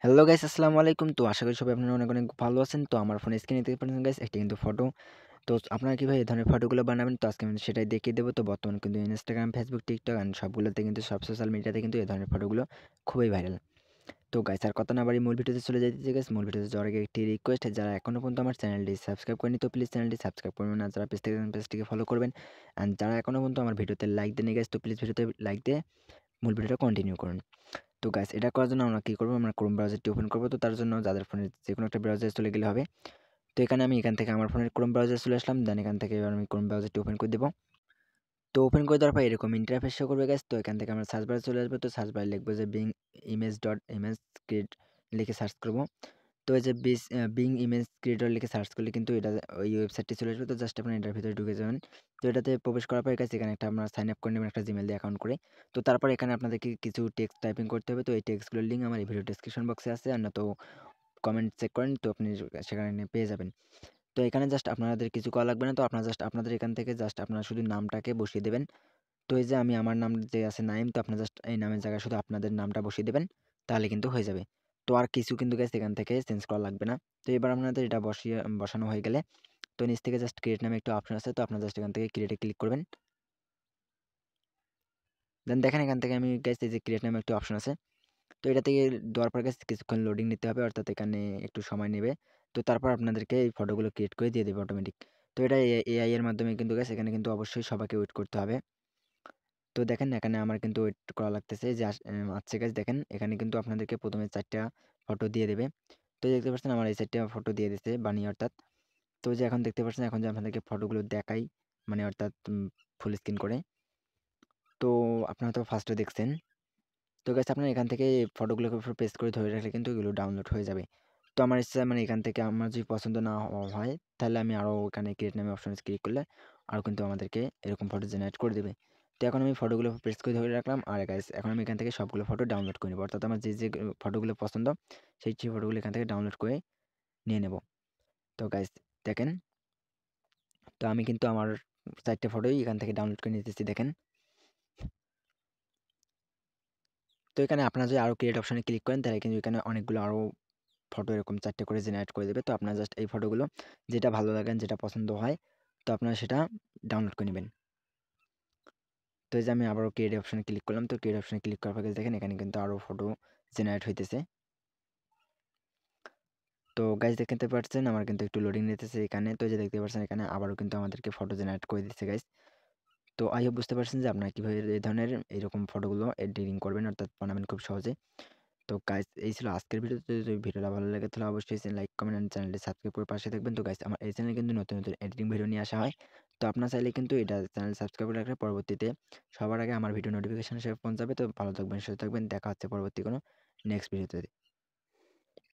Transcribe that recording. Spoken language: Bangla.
হ্যালো গাইস, আসসালামু আলাইকুম। তো আশা করি সবাই আপনারা অনেক, অনেক ভালো আছেন। তো আমার ফোনে স্ক্রিনে দেখতে পাচ্ছেন গাইস, একটা কিন্তু ফটো। তো আপনারা কিভাবে এই ধরনের ফটোগুলো বানাবেন, তো আজকে আমি সেটাই দেখিয়ে দেব। তো বর্তমানে কিন্তু Instagram, Facebook, TikTok এন্ড সবগুলোতে কিন্তু সব সোশ্যাল মিডিয়াতে কিন্তু এই ধরনের ফটোগুলো খুবই ভাইরাল। তো গাইস আর কথা না বাড়িয়ে মূল ভিডিওতে চলে যাইতেছি গাইস। মূল ভিডিওতে যাওয়ার আগে একটি রিকোয়েস্ট, যারা এখনো পর্যন্ত আমার চ্যানেলটি সাবস্ক্রাইব করেনি তো প্লিজ চ্যানেলটি সাবস্ক্রাইব করবেন। আর যারা পেজ থেকে দেখেন পেজটিকে ফলো করবেন। এন্ড যারা এখনো পর্যন্ত আমার ভিডিওতে লাইক দেননি গাইস, তো প্লিজ ভিডিওতে লাইক দিয়ে মূল ভিডিওটা কন্টিনিউ করুন। তো গাইস এটা করার জন্য আমরা কি করব, আমরা ক্রোম ব্রাউজারটি ওপেন করব। তো তার জন্য যাদের ফোনে যেকোনো একটা ব্রাউজারে চলে গেলে হবে। তো এখান থেকে আমার ফোনের ক্রোম ব্রাউজারে চলে আসলাম। দেন এখান থেকে এবার আমি ক্রোম ব্রাউজারটি ওপেন করে দেব। তো ওপেন করে দেওয়ার পর এরকম ইন্টারফেস শো করবে গাইস। তো এখান থেকে আমরা সার্চ বারে চলে আসবো। তো সার্চ বারে লিখবো যে being image dot image create লিখে সার্চ করব। তো এই যে বিং ইমেজ ক্রিয়েটর লিখে সার্চ করলে কিন্তু এটা ওই ওয়েবসাইটটি চলে আসবে। তো জাস্ট আপনারা এটার ভিতরে ঢুকে যাবেন। তো এটাতে প্রবেশ করার পর গাইস এখানে একটা আপনারা সাইন আপ করে নেবেন একটা জিমেইল দিয়ে অ্যাকাউন্ট করে। তো তারপর এখানে আপনাদেরকে কিছু টেক্সট টাইপিং করতে হবে। তো এই টেক্সটগুলোর লিঙ্ক আমার এই ভিডিও ডেসক্রিপশন বক্সে আছে, আর না তো কমেন্ট চেক করেন, তো আপনি সেখানে পেয়ে যাবেন। তো এখানে জাস্ট আপনাদের কিছু করা লাগবে না। তো আপনারা জাস্ট আপনাদের এখান থেকে জাস্ট আপনারা শুধু নামটাকে বসিয়ে দেবেন। তো এই যে আমি আমার নাম যে আছে নাইম, তো আপনারা জাস্ট এই নামের জায়গায় শুধু আপনাদের নামটা বসিয়ে দেবেন, তাহলে কিন্তু হয়ে যাবে। তো আর কিছু কিন্তু গাইস এখান থেকে চেঞ্জ করা লাগবে না। তো এবার আপনাদের এটা বসানো হয়ে গেলে, তো নিচ থেকে জাস্ট ক্রিয়েট নামে একটা অপশন আছে। তো আপনারা জাস্ট এখান থেকে ক্রিয়েটে ক্লিক করবেন। দেন দেখেন এখান থেকে আমি গাইস এই যে ক্রিয়েট নামে একটা অপশন আছে। তো এটা থেকে দেওয়ার পর গাইস কিছুক্ষণ লোডিং নিতে হবে, অর্থাৎ এখানে একটু সময় নেবে। তো তারপর আপনাদেরকে এই ফটোগুলো ক্রিয়েট করে দিয়ে দেবে অটোমেটিক। তো এটা এআই এর মাধ্যমে কিন্তু গাইস এখানে কিন্তু অবশ্যই সবাইকে ওয়েট করতে হবে। তো দেখেন এখানে আমার কিন্তু ওয়েট করা লাগতেছে যে আচ্ছা গাইস, দেখেন এখানে কিন্তু আপনাদেরকে প্রথমে ৪ টা ফটো দিয়ে দেবে। তো দেখতে পাচ্ছেন আমার এই ৪ টা ফটো দিয়ে দিছে বানিয়ে, অর্থাৎ তো যে এখন দেখতে পাচ্ছেন, এখন যে আপনাদেরকে ফটোগুলো দেখাই, মানে অর্থাৎ ফুল স্ক্রিন করে। তো আপনারা তো ফার্স্টে দেখছেন। তো গাইস আপনারা এখান থেকে ফটোগুলোকে উপর পেস্ট করে ধরে রাখলে কিন্তু এগুলো ডাউনলোড হয়ে যাবে। তো আমার ইচ্ছা মানে এখান থেকে আমার যদি পছন্দ না হয়, তাহলে আমি আরও এখানে ক্রিয়েট নামে অপশনে ক্লিক করলে আরও কিন্তু আমাদেরকে এরকম ফটো জেনারেট করে দেবে। তো এখন আমি ফটোগুলো পেস্ট করে ধরে রাখলাম, আর গাইস এখন আমি এখান থেকে সবগুলো ফটো ডাউনলোড করে নেব, অর্থাৎ আমার যে ফটোগুলো পছন্দ সেই ফটোগুলো এখান থেকে ডাউনলোড করে নিয়ে নেব। তো গাইস দেখেন, তো আমি কিন্তু আমার ৪ টে ফটোই এখান থেকে ডাউনলোড করে নিতেছি দেখেন। তো এখানে আপনারা যদি আরও ক্রিয়েট অপশনে ক্লিক করেন, তাহলে কিন্তু এখানে অনেকগুলো আরও ফটো এরকম ৪ টে করে জেনারেট করে দেবে। তো আপনারা জাস্ট এই ফটোগুলো যেটা ভালো লাগেন, যেটা পছন্দ হয়, তো আপনারা সেটা ডাউনলোড করে নিবেন। তো এই যে আমি আবারও ক্রিয়েট অপশনে ক্লিক করলাম। তো ক্রিয়েট অপশনে ক্লিক করার পর দেখেন এখানে কিন্তু আরও ফটো জেনারেট হইতেছে। তো গাইস দেখতে পাচ্ছেন আমার কিন্তু একটু লোডিং নিতেছে এখানে। তো এই যে দেখতে পাচ্ছেন এখানে আবারও কিন্তু আমাদেরকে ফটো জেনারেট করে দিচ্ছে গাইস। তো আই হোপ বুঝতে পারছেন যে আপনারা কিভাবে এই ধরনের এরকম ফটোগুলো এডিটিং করবেন, অর্থাৎ বানাবেন খুব সহজে। তো গাইস এই ছিল আজকের ভিডিও। যদি ভিডিওটা ভালো লাগে তাহলে অবশ্যই লাইক, কমেন্ট এন্ড চ্যানেলটি সাবস্ক্রাইব করে পাশে থাকবেন। তো গাইস আমার এই চ্যানেলে কিন্তু নতুন, নতুন এডিটিং ভিডিও নিয়ে আসা হয়। তো আপনারা চাইলে কিন্তু এটা চ্যানেল সাবস্ক্রাইব করে রাখলে পরবর্তীতে সবার আগে আমার ভিডিও নোটিফিকেশন হিসেবে পৌঁছাবে। তো ভালো থাকবেন, সুস্থ থাকবেন। দেখা হচ্ছে পরবর্তী কোনো নেক্সট ভিডিওতে।